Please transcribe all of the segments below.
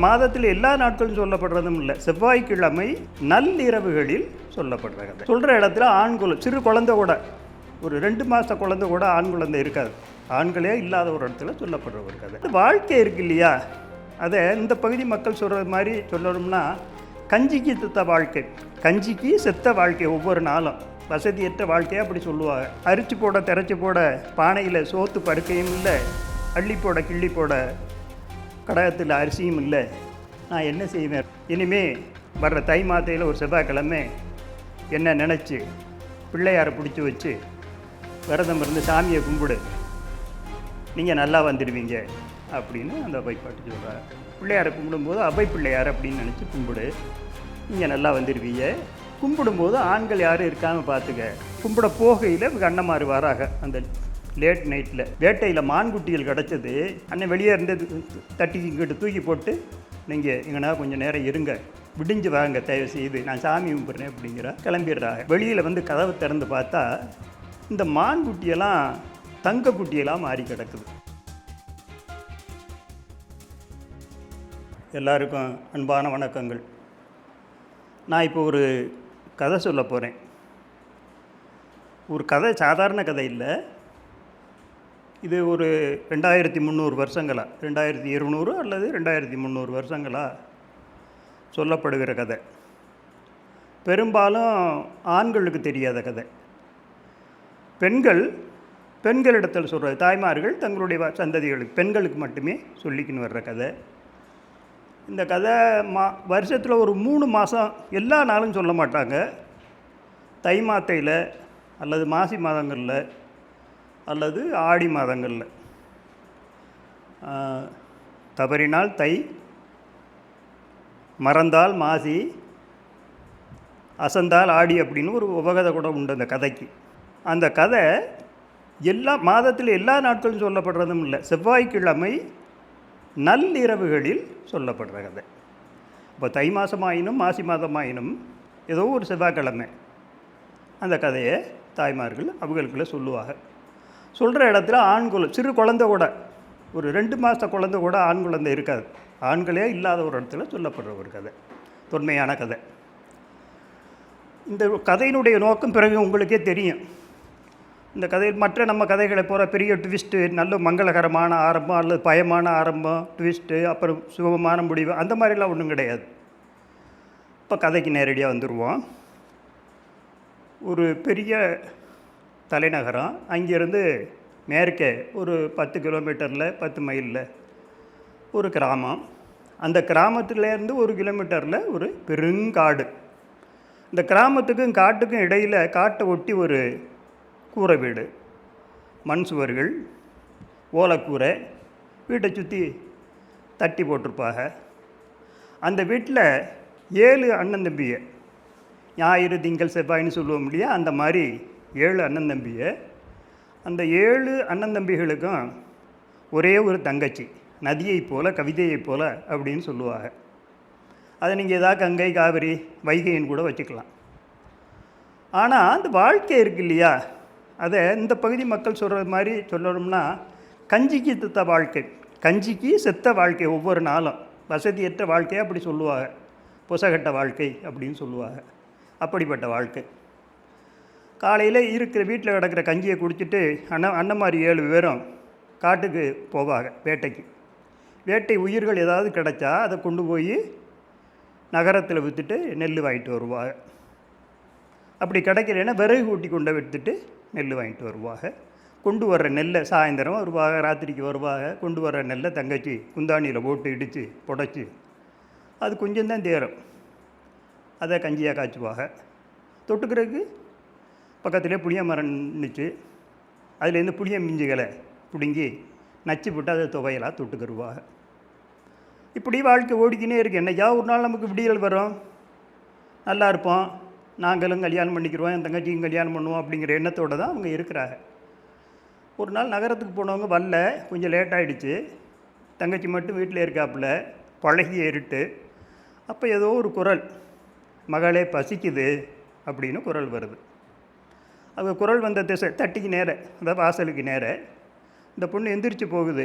மாதத்தில் எல்லா நாட்களும் சொல்லப்படுறதும் இல்லை. செவ்வாய்க்கிழமை நள்ளிரவுகளில் சொல்லப்படுற கதை. சொல்கிற இடத்துல ஆண்குலம், சிறு குழந்தை கூட, ஒரு 2 மாத குழந்தை கூட ஆண் குழந்தை இருக்காது. ஆண்களே இல்லாத ஒரு இடத்துல சொல்லப்படுற ஒரு கதை. வாழ்க்கை இருக்கு இல்லையா, அதை இந்த பகுதி மக்கள் சொல்கிறது மாதிரி சொல்லணும்னா, கஞ்சிக்கு செத்த வாழ்க்கை, கஞ்சிக்கு செத்த வாழ்க்கை. ஒவ்வொரு நாளும் வசதியற்ற வாழ்க்கையை அப்படி சொல்லுவாங்க. அரிச்சு போட திரைச்சி போட பானையில் சோத்து படுக்கையும் இல்லை, அள்ளி போட கிள்ளி போட கடகத்தில் அரிசியும் இல்லை. நான் என்ன செய்வேன்? இனிமேல் வர்ற தை மாதையில் ஒரு செவ்வாய்க்கிழமை என்ன நினச்சி பிள்ளையாரை பிடிச்சி வச்சு விரதம் இருந்து சாமியை கும்பிடு, நீங்கள் நல்லா வந்துடுவீங்க அப்படின்னு அந்த அவை பாட்டு சொல்கிறார். பிள்ளையாரை கும்பிடும்போது அவை பிள்ளையார் அப்படின்னு நினச்சி கும்பிடு, நீங்கள் நல்லா வந்துடுவீங்க. கும்பிடும்போது ஆண்கள் யாரும் இருக்காமல் பார்த்துக்க. கும்பிட போகையில் அண்ணமாறு வராக. அந்த லேட் நைட்டில் வேட்டையில் மான்குட்டிகள் கிடச்சது. அண்ணன் வெளியே இருந்து தட்டி இங்கிட்டு தூக்கி போட்டு, நீங்கள் இங்கேனா கொஞ்சம் நேரம் இருங்க, விடிஞ்சு வாங்க தயவு செய்து, நான் சாமி கும்பிட்றேன் அப்படிங்கிற கிளம்பிடுறாங்க. வெளியில் வந்து கதவை திறந்து பார்த்தா இந்த மான்குட்டியெல்லாம் தங்க குட்டியெல்லாம் மாறி கிடக்குது. எல்லாருக்கும் அன்பான வணக்கங்கள். நான் இப்போ ஒரு கதை சொல்ல போகிறேன். ஒரு கதை, சாதாரண கதை இல்லை. இது ஒரு 2300 வருஷங்களாக, 2200 அல்லது 2300 வருஷங்களாக சொல்லப்படுகிற கதை. பெரும்பாலும் ஆண்களுக்கு தெரியாத கதை. பெண்களிடத்தில் சொல்கிறது, தாய்மார்கள் தங்களுடைய சந்ததிகளுக்கு, பெண்களுக்கு மட்டுமே சொல்லிக்கின்னு வர்ற கதை. இந்த கதை வருஷத்தில் ஒரு 3 மாதம் எல்லா நாளும் சொல்ல மாட்டாங்க. தை மாத்தையில் அல்லது மாசி மாதங்களில் அல்லது ஆடி மாதங்களில். தவறினால் தை, மறந்தால் மாசி, அசந்தால் ஆடி அப்படின்னு ஒரு உபகதை கூட உண்டு அந்த கதைக்கு. அந்த கதை எல்லா மாதத்தில் எல்லா நாட்களும் சொல்லப்படுறதும் இல்லை. செவ்வாய்க்கிழமை நள்ளிரவுகளில் சொல்லப்படுற கதை. இப்போ தை மாதமாயினும் மாசி மாதமாயினும் ஏதோ ஒரு செவ்வாய்க்கிழமை அந்த கதையை தாய்மார்கள் அவங்களுக்குள்ள சொல்லுவாங்க. சொல்கிற இடத்துல ஆண்குலம், சிறு குழந்தை கூட, ஒரு 2 மாத குழந்தை கூட ஆண் குழந்தை இருக்காது. ஆண்களே இல்லாத ஒரு இடத்துல சொல்லப்படுற ஒரு கதை, தொன்மையான கதை. இந்த கதையினுடைய நோக்கம் பிறகு உங்களுக்கே தெரியும். இந்த கதையில் மற்ற நம்ம கதைகளை போகிற பெரிய ட்விஸ்ட்டு, நல்ல மங்களகரமான ஆரம்பம் அல்லது பயமான ஆரம்பம், ட்விஸ்ட்டு, அப்புறம் சுகமான முடிவு, அந்த மாதிரிலாம் ஒன்றும் கிடையாது. இப்போ கதைக்கு நேரடியாக வந்துடுவோம். ஒரு பெரிய தலைநகரம், அங்கேருந்து மேற்கே ஒரு 10 கிலோமீட்டரில் 10 மைலில் ஒரு கிராமம். அந்த கிராமத்துலேருந்து 1 கிலோமீட்டரில் ஒரு பெருங்காடு. இந்த கிராமத்துக்கும் காட்டுக்கும் இடையில் காட்டை ஒட்டி ஒரு கூரை வீடு, மண் சுவர்கள், ஓலைக்கூரை, வீட்டை சுற்றி தட்டி போட்டிருப்பாங்க. அந்த வீட்டில் 7 அண்ணன் தம்பியை, ஞாயிறு திங்கள் செவ்வாயின்னு சொல்லுவோம் இல்லையா, அந்த மாதிரி 7 அண்ணன் தம்பியை. அந்த 7 அண்ணன் தம்பிகளுக்கும் ஒரே ஒரு தங்கச்சி, நதியை போல் கவிதையை போல் அப்படின்னு சொல்லுவாங்க. அதை நீங்கள் எதாவது கங்கை, காவிரி, வைகைன்னு கூட வச்சுக்கலாம். ஆனால் அந்த வாழ்க்கை இருக்கு இல்லையா, அதை இந்த பகுதி மக்கள் சொல்கிறது மாதிரி சொல்லணும்னா, கஞ்சிக்கு செத்த வாழ்க்கை, கஞ்சிக்கு செத்த வாழ்க்கை. ஒவ்வொரு நாளும் வசதியற்ற வாழ்க்கையை அப்படி சொல்லுவாங்க. பொசகட்ட வாழ்க்கை அப்படின்னு சொல்லுவாங்க. அப்படிப்பட்ட வாழ்க்கை. காலையில் இருக்கிற வீட்டில் கிடக்கிற கஞ்சியை குடிச்சிட்டு அண்ணமாரி 7 பேரும் காட்டுக்கு போவாங்க வேட்டைக்கு. வேட்டை உயிர்கள் ஏதாவது கிடச்சா அதை கொண்டு போய் நகரத்தில் விற்றுட்டு நெல் வாங்கிட்டு வருவாங்க. அப்படி கிடைக்கலன்னா விறகு கூட்டி கொண்டு விற்றுட்டு நெல் வாங்கிட்டு வருவாங்க. கொண்டு வர்ற நெல்லை சாயந்தரம் வருவாங்க, ராத்திரிக்கு வருவாங்க. கொண்டு வர்ற நெல்லை தங்கச்சி குந்தாணியில் போட்டு இடித்து புடைச்சி, அது கொஞ்சம் தான் தேரும், அதை கஞ்சியாக காய்ச்சுவாங்க. தொட்டுக்கிறதுக்கு பக்கத்துலேயே புளிய மரம் நின்றுச்சு, அதுலேருந்து புளிய மிஞ்சுகளை பிடுங்கி நச்சு போட்டு அதை துவையலாக தொட்டுக்கிடுவாங்க. இப்படி வாழ்க்கை ஓடிக்கினே இருக்குது. என்னையா ஒரு நாள் நமக்கு விடியல் வரும், நல்லா இருப்போம், நாங்களும் கல்யாணம் பண்ணிக்கிறோம், என் தங்கச்சியும் கல்யாணம் பண்ணுவோம் அப்படிங்கிற எண்ணத்தோடு தான் அவங்க இருக்கிறாங்க. ஒரு நாள் நகரத்துக்கு போனவங்க வரல, கொஞ்சம் லேட் ஆகிடுச்சு. தங்கச்சி மட்டும் வீட்டில் இருக்காப்புல, பழகிய இருட்டு. அப்போ ஏதோ ஒரு குரல், மகளே பசிக்குது அப்படின்னு குரல் வருது. அது குரல் வந்த திசை தட்டிக்கு நேர, அதாவது வாசலுக்கு நேர. இந்த பொண்ணு எந்திரிச்சு போகுது.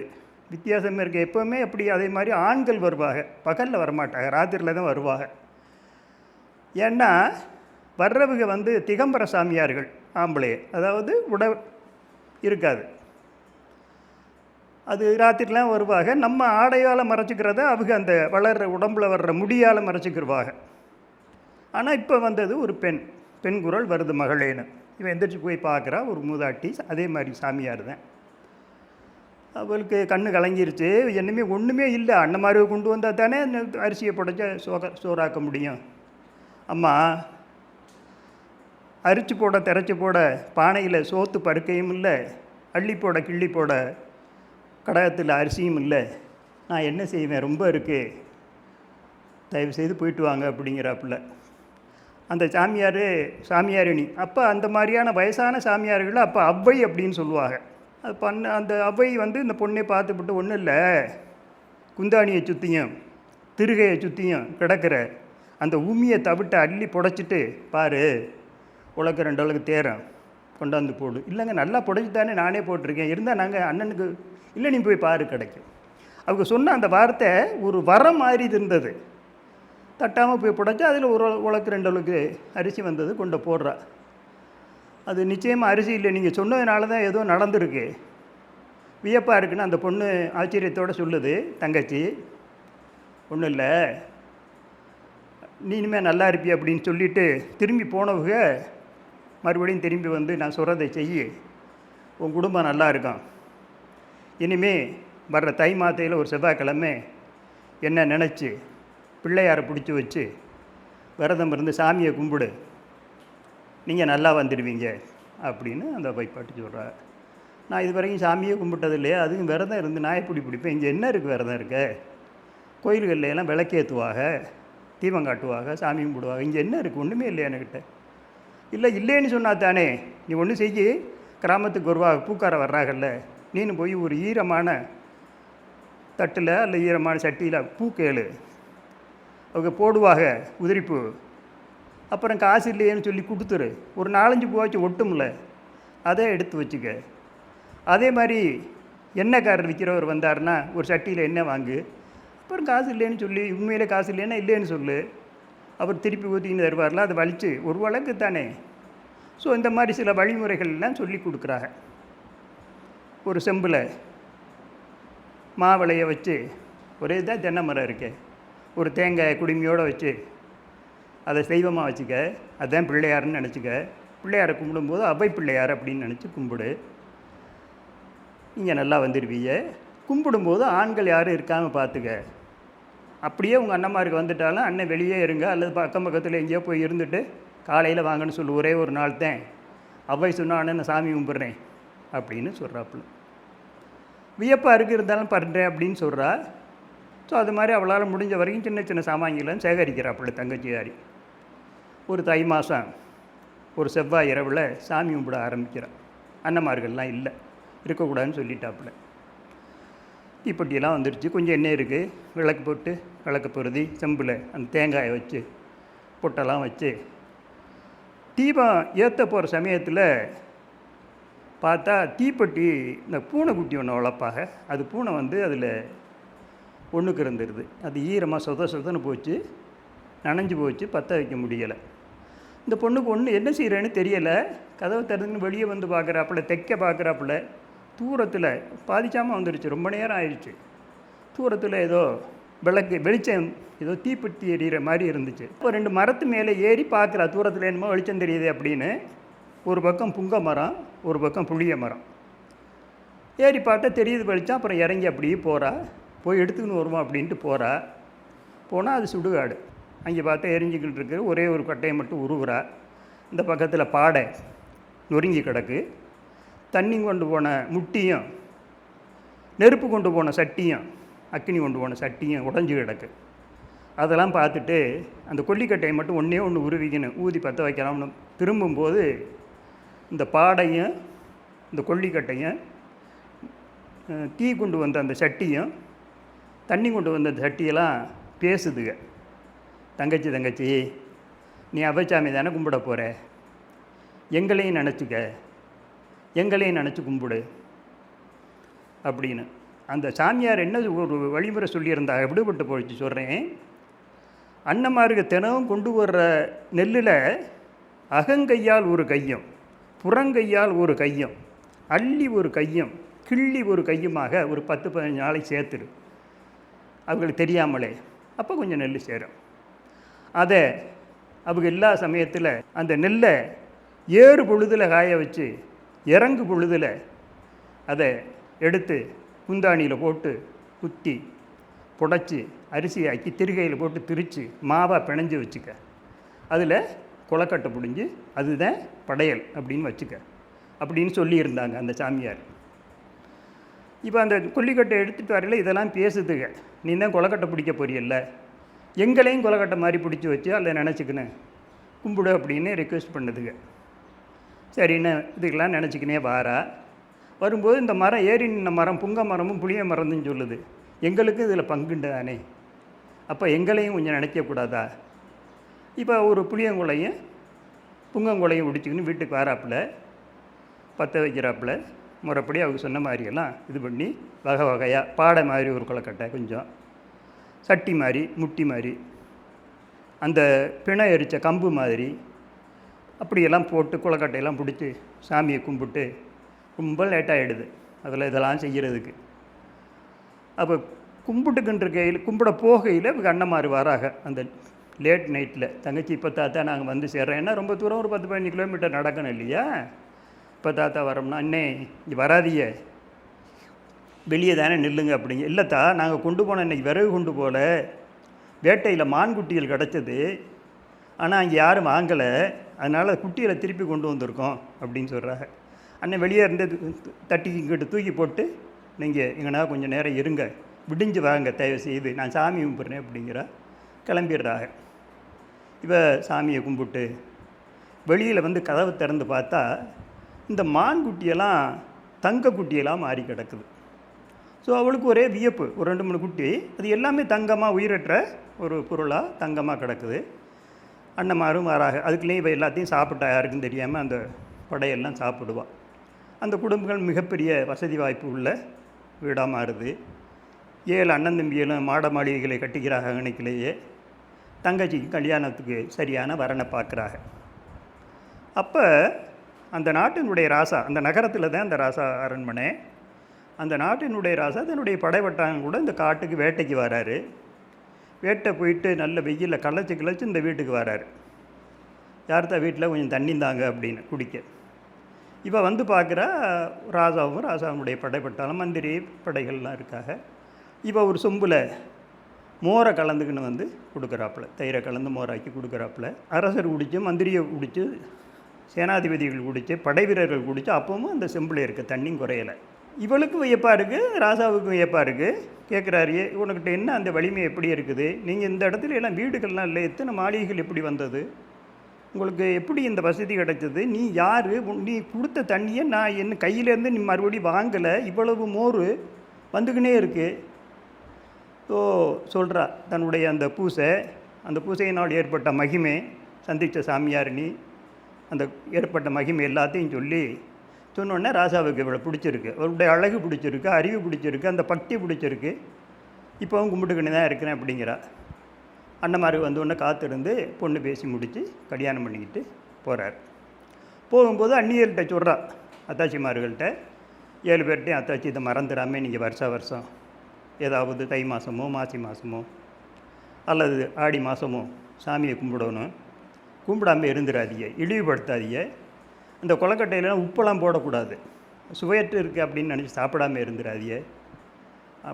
வித்தியாசம் இருக்குது. எப்போவுமே எப்படி அதே மாதிரி ஆண்கள் வருவாங்க, பகலில் வரமாட்டாங்க, ராத்திரியில் தான் வருவாங்க. ஏன்னா வர்றவங்க வந்து திகம்பர சாமியார்கள், ஆம்பளை, அதாவது இருக்காது, அது ராத்திரிலாம் வருவாங்க. நம்ம ஆடையால் மறைச்சிக்கிறத அவங்க அந்த வளர்கிற உடம்புல வர்ற முடியால் மறைச்சிக்கிருவாங்க. ஆனால் இப்போ வந்தது ஒரு பெண் குரல் வருது மகளேன்னு. இவன் எந்திரிச்சு போய் பார்க்குறா, ஒரு மூதாட்டி, அதே மாதிரி சாமியார் தான். அவளுக்கு கண்ணு கலங்கிருச்சு. என்னமே ஒன்றுமே இல்லை, அண்ணன் மாதிரி கொண்டு வந்தால் தானே அரிசியை புடைச்ச சோறாக்க முடியும். அம்மா, அரிச்சு போட திரைச்சி போட பானையில் சோத்து பருக்கையும் இல்லை, அள்ளி போட கிள்ளி போட கடகத்தில் அரிசியும் இல்லை, நான் என்ன செய்வேன், ரொம்ப இருக்குது, தயவுசெய்து போயிட்டு வாங்க அப்படிங்கிறாப்புல. அந்த சாமியாரிணி அப்போ அந்த மாதிரியான வயசான சாமியார்கள் அப்போ அவ்வை அப்படின்னு சொல்லுவாங்க. அது அந்த அவ்வை வந்து இந்த பொண்ணை பார்த்துவிட்டு, ஒன்றும் இல்லை, குந்தாணியை சுற்றியும் திருகையை சுற்றியும் கிடக்கிற அந்த உமியை தவிட்டு அள்ளி புடைச்சிட்டு பாரு, உலக 2 உலகு தேரம் கொண்டாந்து போடு. இல்லைங்க, நல்லா புடைச்சி தானே நானே போட்டிருக்கேன், இருந்தால் நாங்கள் அண்ணனுக்கு, இல்லை நீ போய் பாரு கிடைக்கும். அவங்க சொன்ன அந்த வார்த்தை ஒரு வரம் மாதிரி இருந்தது. தட்டாமல் போய் புடைச்சா அதில் ஒரு உலக்கு 2 உலக்கு அரிசி வந்தது, கொண்டு போடுறா. அது நிச்சயமாக அரிசி இல்லை, நீங்கள் சொன்னதுனால தான் ஏதோ நடந்திருக்கு, வியப்பாக இருக்குன்னு அந்த பொண்ணு ஆச்சரியத்தோடு சொல்லுது. தங்கச்சி, ஒன்றும் இல்லை, நீ இனிமேல் நல்லா இருப்பி அப்படின்னு சொல்லிவிட்டு திரும்பி போனவங்க மறுபடியும் திரும்பி வந்து, நான் சொல்கிறதை செய்யி, உன் குடும்பம் நல்லா இருக்கும், இனிமே வர்ற தை மாத்தையில் ஒரு செவ்வாய்க்கிழமை என்ன நினச்சி பிள்ளையாரை பிடிச்சி வச்சு விரதம் இருந்து சாமியை கும்பிடு, நீங்கள் நல்லா வந்துடுவீங்க அப்படின்னு அந்த வைப்பாட்டி சொல்கிறார். நான் இது வரைக்கும் சாமியே கும்பிட்டது இல்லையா, அதுவும் விரதம் இருந்து நான் எப்படி பிடிப்பேன், இங்கே என்ன இருக்குது, விரதம் இருக்க, கோயில்களில் எல்லாம் விளக்கேற்றுவாங்க, தீபம் காட்டுவாங்க, சாமி கும்பிடுவாங்க, இங்கே என்ன இருக்குது, ஒன்றுமே இல்லையா என்கிட்ட. இல்லைன்னு சொன்னா தானே, நீ ஒன்று செய்யி, கிராமத்துக்கு வருவாங்க, பூக்கார வர்றாங்கல்ல, நீனு போய் ஒரு ஈரமான தட்டில் அல்ல ஈரமான சட்டியில் பூ கேளு, அவங்க போடுவாங்க உதிரிப்பூ, அப்புறம் காசு இல்லையேன்னு சொல்லி கொடுத்துரு, ஒரு 4-5 பூவாச்சும் ஒட்டும்ல, அதை எடுத்து வச்சுக்க. அதே மாதிரி எண்ணெய்க்காரர் விற்கிறவர் வந்தார்னா ஒரு சட்டியில் எண்ணெய் வாங்கு, அப்புறம் காசு இல்லைன்னு சொல்லி, உண்மையிலே காசு இல்லைன்னா இல்லைன்னு சொல்லு, அவர் திருப்பி ஊற்றின்னு தருவார்ல, அதை வலித்து ஒரு வழக்கு தானே. ஸோ இந்த மாதிரி சில வழிமுறைகள்லாம் சொல்லி கொடுக்குறாங்க. ஒரு செம்பில் மாவிளையை வச்சு, ஒரே தான் தென்னை மரம் இருக்கு, ஒரு தேங்காய் குடுமையோடு வச்சு அதை தெய்வமாக வச்சுக்க, அதுதான் பிள்ளையாருன்னு நினச்சிக்க, பிள்ளையாரை கும்பிடும்போது அவ்வை பிள்ளையார் அப்படின்னு நினச்சி கும்பிடு, நீங்கள் நல்லா வந்துடுவீங்க. கும்பிடும்போது ஆண்கள் யாரும் இருக்காமல் பார்த்துக்க, அப்படியே உங்கள் அண்ணன்மாருக்கு வந்துட்டாலும் அண்ணன் வெளியே இருங்க, அல்லது பக்கம் பக்கத்தில் எங்கேயோ போய் இருந்துட்டு காலையில் வாங்கன்னு சொல்லு, ஒரே ஒரு நாள் தான், அவ்வை சொன்ன அண்ணன் நான் சாமி கும்பிட்றேன் அப்படின்னு சொல்கிறாப்புல. வியப்பாக இருக்குது, இருந்தாலும் பண்ணுறேன் அப்படின்னு சொல்கிறா. ஸோ அது மாதிரி அவளால் முடிஞ்ச வரைக்கும் சின்ன சின்ன சாமான்கள்லாம் சேகரிக்கிறாப்புல தங்கச்சியாரி. ஒரு தை மாதம் ஒரு செவ்வாய் இரவில் சாமி கும்பிட ஆரம்பிக்கிறான். அண்ணன்மார்கள்லாம் இல்லை, இருக்கக்கூடாதுன்னு சொல்லிட்டாப்புல. தீப்பெட்டியெல்லாம் வந்துடுச்சு, கொஞ்சம் எண்ணெய் இருக்குது, விளக்கு போட்டு விளக்கு பொருதி செம்பில் அந்த தேங்காயை வச்சு பொட்டெல்லாம் வச்சு தீபம் ஏற்ற போகிற சமயத்தில் பார்த்தா தீப்பெட்டி, இந்த பூனைக்குட்டி ஒன்று வளர்ப்பாக, அது பூனை வந்து அதில் ஒன்றுக்கு இருந்துருது. அது ஈரமாக சொதன்னு போச்சு, நனைஞ்சு போச்சு, பற்ற வைக்க முடியலை. இந்த பொண்ணுக்கு ஒன்று என்ன செய்கிறேன்னு தெரியலை. கதவை திறந்துன்னு வெளியே வந்து பார்க்குறாப்புல, தைக்க பார்க்குறாப்புல, தூரத்தில் பாதிக்காமல் வந்துடுச்சு, ரொம்ப நேரம் ஆயிடுச்சு. தூரத்தில் ஏதோ வெளிச்சம், ஏதோ தீப்பெட்டி எரியிற மாதிரி இருந்துச்சு. இப்போ 2 மரத்து மேலே ஏறி பார்க்குறா, தூரத்தில் என்னமோ வெளிச்சம் தெரியுது அப்படின்னு. ஒரு பக்கம் புங்க மரம், ஒரு பக்கம் புளிய மரம். ஏறி பார்த்தா தெரியுது வெளிச்சம். அப்புறம் இறங்கி அப்படியே போகிறா, போய் எடுத்துக்கின்னு வருவோம் அப்படின்ட்டு போகிறா. போனால் அது சுடுகாடு. அங்கே பார்த்தா எரிஞ்சிக்கிட்டு இருக்கு, ஒரே ஒரு கட்டையை மட்டும் உருவுறா. இந்த பக்கத்தில் பாடை நொறுங்கி கிடக்கு, தண்ணி கொண்டு போன முட்டியும் நெருப்பு கொண்டு போன சட்டியும் அக்கினி கொண்டு போன சட்டியும் உடஞ்சி கிடக்கு. அதெல்லாம் பார்த்துட்டு அந்த கொல்லிக்கட்டையை மட்டும் ஒன்று உருவிக்கணும், ஊதி பற்ற வைக்கலாம்னு திரும்பும்போது இந்த பாடையும் இந்த கொல்லிக்கட்டையும் தீ கொண்டு வந்த அந்த சட்டியும் தண்ணி கொண்டு வந்த அந்த சட்டியெல்லாம் பேசுதுங்க. தங்கச்சி நீ அவைச்சாமி தானே கும்பிட போகிற, எங்களையும் நினச்சிக்க, எங்களையும் நினச்சி கும்பிடு அப்படின்னு. அந்த சாமியார் என்ன ஒரு வழிமுறை சொல்லியிருந்தா எப்படிப்பட்டு போயிடுச்சு சொல்கிறேன். அன்னமாருக்கு தினமும் கொண்டு வர்ற நெல்லில் அகங்கையால் ஒரு கையும் புறங்கையால் ஒரு கையும் அள்ளி ஒரு கையும் கிள்ளி ஒரு கையுமாக ஒரு 10-15 நாளைக்கு சேர்த்துரு, அவங்களுக்கு தெரியாமலே. அப்போ கொஞ்சம் நெல் சேரும். அதை அவங்க எல்லா சமயத்தில் அந்த நெல்லை ஏறு பொழுதில் காய வச்சு இறங்கு பொழுதில் அதை எடுத்து குந்தாணியில் போட்டு குத்தி புடைச்சி அரிசி ஆக்கி திருகையில் போட்டு திரித்து மாவாக பிணைஞ்சு வச்சுக்க. அதில் கொலக்கட்டை பிடிஞ்சி அதுதான் படையல் அப்படின்னு வச்சுக்க அப்படின்னு சொல்லியிருந்தாங்க அந்த சாமியார். இப்போ அந்த கொல்லிக்கட்டை எடுத்துகிட்டு வரல இதெல்லாம் பேசுதுங்க. நீ தான் கொலக்கட்டை பிடிக்க போறியல்ல, எங்களையும் கொலக்கட்டை மாதிரி பிடிச்சி வச்சு அதில் நினச்சிக்கினேன் கும்பிடு அப்படின்னு ரிக்வெஸ்ட் பண்ணுதுங்க. சரின்னு இதுக்கெல்லாம் நினச்சிக்கினே வாரா. வரும்போது இந்த மரம் ஏறி நின்ன மரம் புங்க மரமும் புளிய மரம்னு சொல்லுது. எங்களுக்கு இதில் பங்குண்டு தானே, அப்போ எங்களையும் கொஞ்சம் நினைக்கக்கூடாதா? இப்போ ஒரு புளியங்குலையும் புங்கங்குலையும் பிடிச்சிக்கின்னு வீட்டுக்கு வராப்பில் பற்ற வைக்கிறாப்புல முறைப்படி அவங்க சொன்ன மாதிரியெல்லாம் இது பண்ணி வகை வகையாக பாடை மாதிரி ஒரு கொலக்கட்டை, கொஞ்சம் சட்டி மாதிரி முட்டி மாதிரி அந்த பிணை எரித்த கம்பு மாதிரி அப்படியெல்லாம் போட்டு கொலக்கட்டையெல்லாம் பிடிச்சி சாமியை கும்பிட்டு ரொம்ப லேட்டாகிடுது அதில் இதெல்லாம் செய்கிறதுக்கு. அப்போ கும்பிட்டுக்கின்ற கையில் கும்பிட போகையில் இவங்க அண்ணமாரு வராங்க. அந்த லேட் நைட்டில் தங்கச்சி இப்போ தாத்தா நாங்கள் வந்து சேர்றோம். ஏன்னா ரொம்ப தூரம் ஒரு 10-15 கிலோமீட்டர் நடக்கணும் இல்லையா. இப்போ தாத்தா வரோம்னா அண்ணே இங்கே வராதிய வெளியே தானே நில்லுங்க அப்படிங்க. இல்லைத்தா நாங்கள் கொண்டு போன இன்றைக்கி விறகு கொண்டு போகல, வேட்டையில் மான்குட்டிகள் கிடச்சது, ஆனால் அங்கே யாரும் வாங்கலை, அதனால் குட்டிகளை திருப்பி கொண்டு வந்திருக்கோம் அப்படின்னு சொல்கிறாங்க. அண்ணன் வெளியே இருந்து தட்டி இங்கிட்டு தூக்கி போட்டு நீங்கள் எங்கன்னா கொஞ்சம் நேரம் இருங்க, விடிஞ்சு வாங்க தயவு செய்து, நான் சாமி கும்பிட்றேன் அப்படிங்கிற கிளம்பிடுறாங்க. இப்போ சாமியை கும்பிட்டு வெளியில் வந்து கதவை திறந்து பார்த்தா இந்த மான்குட்டியெல்லாம் தங்க குட்டியெல்லாம் மாறி கிடக்குது. ஸோ அவளுக்கு ஒரே வியப்பு. ஒரு 2-3 குட்டி அது எல்லாமே தங்கமாக உயிரற்ற ஒரு பொருளாக தங்கமாக கிடக்குது. அண்ணமாரும் வராக. அதுக்குள்ளேயும் இப்போ எல்லாத்தையும் சாப்பிட்டா யாருக்கும் தெரியாமல் அந்த படையெல்லாம் சாப்பிடுவாள். அந்த குடும்பங்கள் மிகப்பெரிய வசதி வாய்ப்பு உள்ள வீடாக மாறுது. 7 அண்ணன் தம்பிகளும் மாட மாளிகைகளை கட்டிக்கிறாங்க. அன்னைக்கிலேயே தங்கச்சிக்கு கல்யாணத்துக்கு சரியான வரனை பார்க்குறாங்க. அப்போ அந்த நாட்டினுடைய ராசா, அந்த நகரத்தில் தான் அந்த ராசா அரண்மனை, அந்த நாட்டினுடைய ராசா தன்னுடைய படைவட்டாங்க கூட இந்த காட்டுக்கு வேட்டைக்கு வராரு. வேட்டை போயிட்டு நல்ல வெயிலில் களைச்சி இந்த வீட்டுக்கு வராரு. யார்த்தா வீட்டில் கொஞ்சம் தண்ணி தாங்க அப்படின்னு குடிக்க. இப்போ வந்து பார்க்குறா ராஜாவும் ராஜாவுடைய படைப்பட்டாலும் மந்திரி படைகள்லாம் இருக்காங்க. இப்போ ஒரு சொம்பில் மோரை கலந்துக்கின்னு வந்து கொடுக்குறாப்புல, தயிரை கலந்து மோராக்கி கொடுக்குறாப்புல. அரசர் குடித்து, மந்திரியை குடித்து, சேனாதிபதிகள் குடித்து, படை வீரர்கள் குடித்து, அப்பவும் அந்த செம்பில் இருக்க தண்ணியும் குறையலை. இவளுக்கு வியப்பாக இருக்குது, ராசாவுக்கும் வியப்பாக இருக்குது. கேட்குறாரு, உனக்கிட்ட என்ன அந்த வலிமை எப்படி இருக்குது? நீங்கள் இந்த இடத்துல எல்லாம் வீடுகள்லாம் இல்லை, எத்தனை மாளிகைகள் எப்படி வந்தது? உங்களுக்கு எப்படி இந்த வசதி கிடைச்சது? நீ யார்? நீ கொடுத்த தண்ணியை நான் என்ன கையிலேருந்து நீ மறுபடியும் வாங்கலை, இவ்வளவு மோர் வந்துக்கினே இருக்குது. ஸோ சொல்கிறா தன்னுடைய அந்த பூசை, அந்த பூசையினால் ஏற்பட்ட மகிமை, சந்தித்த சாமியாரினி அந்த ஏற்பட்ட மகிமை எல்லாத்தையும் சொல்லி சொன்னோடனே ராசாவுக்கு இவ்வளோ பிடிச்சிருக்கு, அவருடைய அழகு பிடிச்சிருக்கு, அறிவு பிடிச்சிருக்கு, அந்த பக்தி பிடிச்சிருக்கு. இப்போவும் கும்பிட்டுக்கின்னு தான் இருக்கிறேன் அப்படிங்கிறா. அண்ணமாரு வந்தோடனே காத்திருந்து பொண்ணு பேசி முடித்து கல்யாணம் பண்ணிக்கிட்டு போகிறார். போகும்போது அந்நியர்கிட்ட சொல்கிறா, அத்தாச்சிமார்கள்ட்ட 7 பேர்கிட்டையும், அத்தாச்சி இதை மறந்துடாமல் நீங்கள் வருஷம் ஏதாவது தை மாதமோ மாசி மாதமோ அல்லது ஆடி மாதமோ சாமியை கும்பிடணும், கும்பிடாமல் இருந்துடாதீங்க, இழிவுபடுத்தாதீங்க. இந்த கொலக்கட்டையிலாம் உப்பெல்லாம் போடக்கூடாது, சுவையற்று இருக்குது அப்படின்னு நினச்சி சாப்பிடாமல் இருந்துடாதீங்க.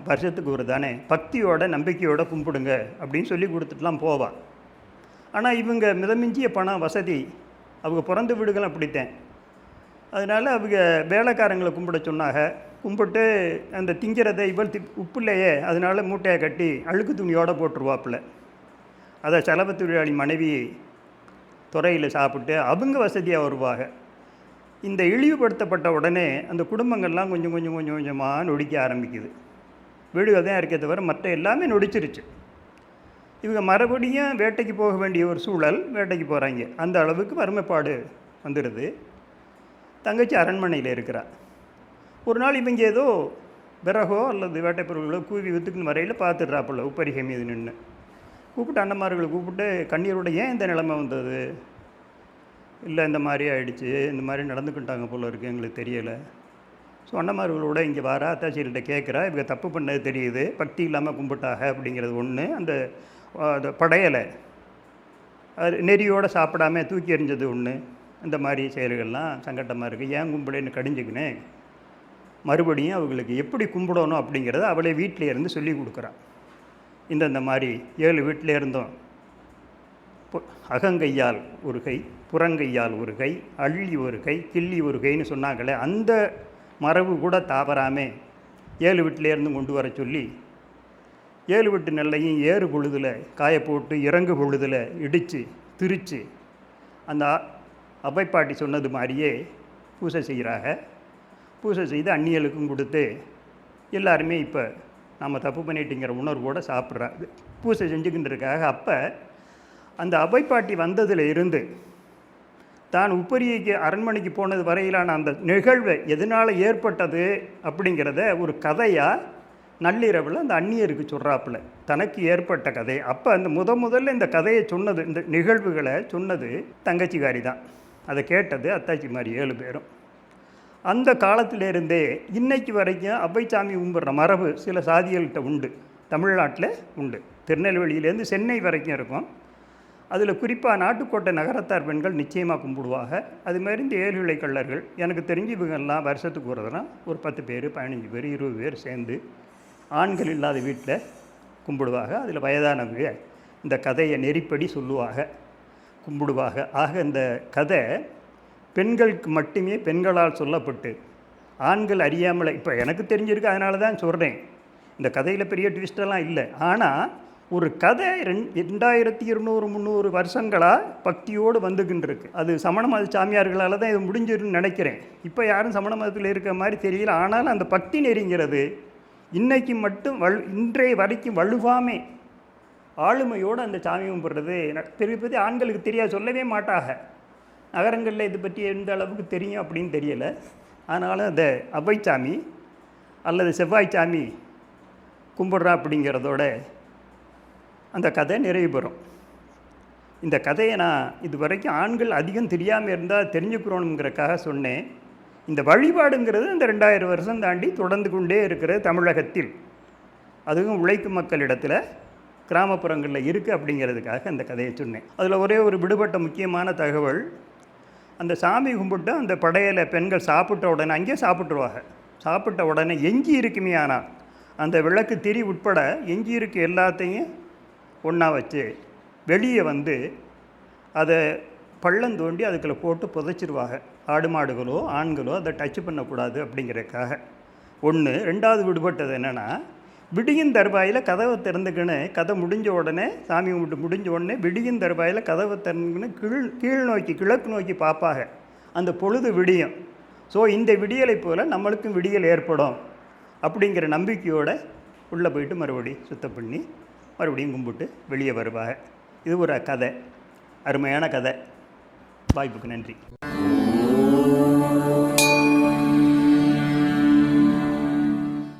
வருஷத்துக்கு ஒரு தானே, பக்தியோட நம்பிக்கையோடு கும்பிடுங்க அப்படின்னு சொல்லி கொடுத்துட்டுலாம் போவாள். ஆனால் இவங்க மிதமிஞ்சிய பணம் வசதி, அவங்க பிறந்த வீடுகளும் அப்படித்தேன். அதனால் அவங்க வேலைக்காரங்களை கும்பிட சொன்னாங்க. கும்பிட்டு அந்த திங்கிறதை இவள் உப்பு இல்லையே, அதனால் மூட்டையை கட்டி அழுக்கு துணியோடு போட்டுருவாப்பில். அதை செலவு தொழிலாளி மனைவி துறையில் சாப்பிட்டு அவங்க வசதியாக வருவாங்க. இந்த இழிவுபடுத்தப்பட்ட உடனே அந்த குடும்பங்கள்லாம் கொஞ்சம் கொஞ்சமாக நொடிக்க ஆரம்பிக்குது. வீடுகள் தான் இருக்கே தவிர மற்ற எல்லாமே நொடிச்சிருச்சு. இவங்க மறுபடியும் வேட்டைக்கு போக வேண்டிய ஒரு சூழல், வேட்டைக்கு போகிறாங்க. அந்த அளவுக்கு வறுமைப்பாடு வந்துடுது. தங்கச்சி அரண்மனையில் இருக்கிறா. ஒரு நாள் இவங்க ஏதோ விறகோ அல்லது வேட்டைப்பொருள்களோ கூவி வித்துக்குன்னு வரையில் பார்த்துட்றாப்புல உப்பரிகை மீது நின்று கூப்பிட்டு அண்ணன்மார்களை கூப்பிட்டு கண்ணீரோட ஏன் இந்த நிலைமை வந்தது, இல்லை இந்த மாதிரி ஆயிடுச்சு, இந்த மாதிரி நடந்துக்கிட்டாங்க போல இருக்குது, எங்களுக்கு தெரியலை. ஸோ அண்ணன்மார்களோட இங்கே வர அத்தாச்சிகிட்ட கேட்குறா, இவங்க தப்பு பண்ணது தெரியுது, பக்தி இல்லாமல் கும்பிட்டாங்க அப்படிங்கிறது ஒன்று. அந்த படையலை அது நெறியோடு சாப்பிடாம தூக்கி எறிஞ்சது ஒன்று. இந்த மாதிரி செயல்கள்லாம் சங்கட்டமாக இருக்குது, ஏன் கும்பிடுன்னு கடிஞ்சுக்கினேன். மறுபடியும் அவங்களுக்கு எப்படி கும்பிடணும் அப்படிங்கிறத அவளே வீட்டிலே இருந்து சொல்லி கொடுக்குறான். இந்த மாதிரி 7 வீட்டிலே இருந்தோம். அகங்கையால் ஒரு கை, புறங்கையால் ஒரு கை, அள்ளி ஒரு கை, கிள்ளி ஒரு கைன்னு சொன்னாங்களே, அந்த மரபு கூட தாவராமல் 7 வீட்டிலேருந்து கொண்டு வர சொல்லி 7 வீட்டு நெல்லையும் ஏறு பொழுதில் காய போட்டு இறங்கு பொழுதில் இடித்து திரித்து அந்த அவ்வைப்பாட்டி சொன்னது மாதிரியே பூஜை செய்கிறாங்க. பூஜை செய்து அந்நியலுக்கும் கொடுத்து எல்லாருமே இப்போ நம்ம தப்பு பண்ணிட்டுங்கிற உணர்வோடு சாப்பிட்றாங்க, பூஜை செஞ்சுக்கிட்டு இருக்காங்க. அப்போ அந்த அவ்வைப்பாட்டி வந்ததில் இருந்து தான் உப்பரிக்கு அரண்மனைக்கு போனது வரையிலான அந்த நிகழ்வை எதனால் ஏற்பட்டது அப்படிங்கிறத ஒரு கதையாக நள்ளிரவில் அந்த அந்நியருக்கு சொல்கிறாப்புல, தனக்கு ஏற்பட்ட கதை. அப்போ அந்த முதல்ல இந்த கதையை சொன்னது, இந்த நிகழ்வுகளை சொன்னது தங்கச்சிக்காரி தான். அதை கேட்டது அத்தாச்சி மாதிரி 7 பேரும். அந்த காலத்திலேருந்தே இன்னைக்கு வரைக்கும் அவ்வைச்சாமி கும்பிட்ற மரபு சில சாதிகள்கிட்ட உண்டு, தமிழ்நாட்டில் உண்டு. திருநெல்வேலியிலேருந்து சென்னை வரைக்கும் இருக்கும். அதில் குறிப்பாக நாட்டுக்கோட்டை நகரத்தார் பெண்கள் நிச்சயமாக கும்பிடுவாங்க. அதுமாதிரி இந்த ஏழுகிளை கள்ளர்கள் எனக்கு தெரிஞ்சு இவங்கெல்லாம் வருஷத்துக்கு வரதுனா ஒரு 10 பேர் 15 பேர் 20 பேர் சேர்ந்து ஆண்கள் இல்லாத வீட்டில் கும்பிடுவாங்க. அதில் வயதானவங்க இந்த கதையை நெறிப்படி சொல்லுவாங்க, கும்பிடுவாங்க. ஆக இந்த கதை பெண்களுக்கு மட்டுமே பெண்களால் சொல்லப்பட்டு ஆண்கள் அறியாமல் இப்போ எனக்கு தெரிஞ்சிருக்கு, அதனால தான் சொல்கிறேன். இந்த கதையில் பெரிய ட்விஸ்டெல்லாம் இல்லை. ஆனால் ஒரு கதை 2200-300 வருஷங்களாக பக்தியோடு வந்துக்கின்றிருக்கு. அது சமண மத சாமியார்களால் தான் இது முடிஞ்சிருன்னு நினைக்கிறேன். இப்போ யாரும் சமண மதத்தில் இருக்கிற மாதிரி தெரியல. ஆனாலும் அந்த பக்தி நெறிங்கிறது இன்றைக்கு மட்டும் இன்றைய வரைக்கும் வலுவாமே ஆளுமையோடு அந்த சாமி கும்பிட்றது பெரிய ஆண்களுக்கு தெரியாது, சொல்லவே மாட்டாங்க. நகரங்களில் இது பற்றி எந்த அளவுக்கு தெரியும் அப்படின்னு தெரியலை. ஆனாலும் அந்த அவ்வைச்சாமி அல்லது செவ்வாய்ச்சாமி கும்பிட்றா அப்படிங்கிறதோட அந்த கதை நிறைவு பெறும். இந்த கதையை நான் இது வரைக்கும் ஆண்கள் அதிகம் தெரியாமல் இருந்தால் தெரிஞ்சுக்கிறோனுங்கிறக்காக சொன்னேன். இந்த வழிபாடுங்கிறது இந்த 2000 வருஷம் தாண்டி தொடர்ந்து கொண்டே இருக்கிற தமிழகத்தில், அதுவும் உழைக்கும் மக்களிடத்தில் கிராமப்புறங்களில் இருக்குது அப்படிங்கிறதுக்காக அந்த கதையை சொன்னேன். அதில் ஒரே ஒரு விடுபட்ட முக்கியமான தகவல், அந்த சாமி கும்பிட்டு அந்த படையலை பெண்கள் சாப்பிட்ட உடனே அங்கேயே சாப்பிட்ருவாங்க. சாப்பிட்ட உடனே எஞ்சி இருக்குமே, ஆனால் அந்த விளக்கு திரி உட்பட எஞ்சி இருக்க எல்லாத்தையும் ஒன்றா வச்சு வெளியே வந்து அதை பள்ளம் தோண்டி அதுக்குள்ளே போட்டு புதைச்சிருவாங்க. ஆடு மாடுகளோ ஆண்களோ அதை டச் பண்ணக்கூடாது அப்படிங்கிறதுக்காக. ஒன்று. 2வது விடுபட்டது என்னென்னா, விடியும் தருவாயில் கதவை திறந்துக்கின்னு கதை முடிஞ்ச உடனே சாமி கும்பிட்டு முடிஞ்ச உடனே விடியும் தருவாயில் கதவை திறந்துக்கின்னு கீழ் நோக்கி கிழக்கு நோக்கி பார்ப்பாங்க. அந்த பொழுது விடியும். ஸோ இந்த விடியலை போல் நம்மளுக்கும் விடியல் ஏற்படும் அப்படிங்கிற நம்பிக்கையோடு உள்ளே போயிட்டு மறுபடியும் சுத்தம் பண்ணி மறுபடியும் கும்பிட்டு வெளியே வருவாங்க. இது ஒரு கதை, அருமையான கதை. வாய்ப்புக்கு நன்றி.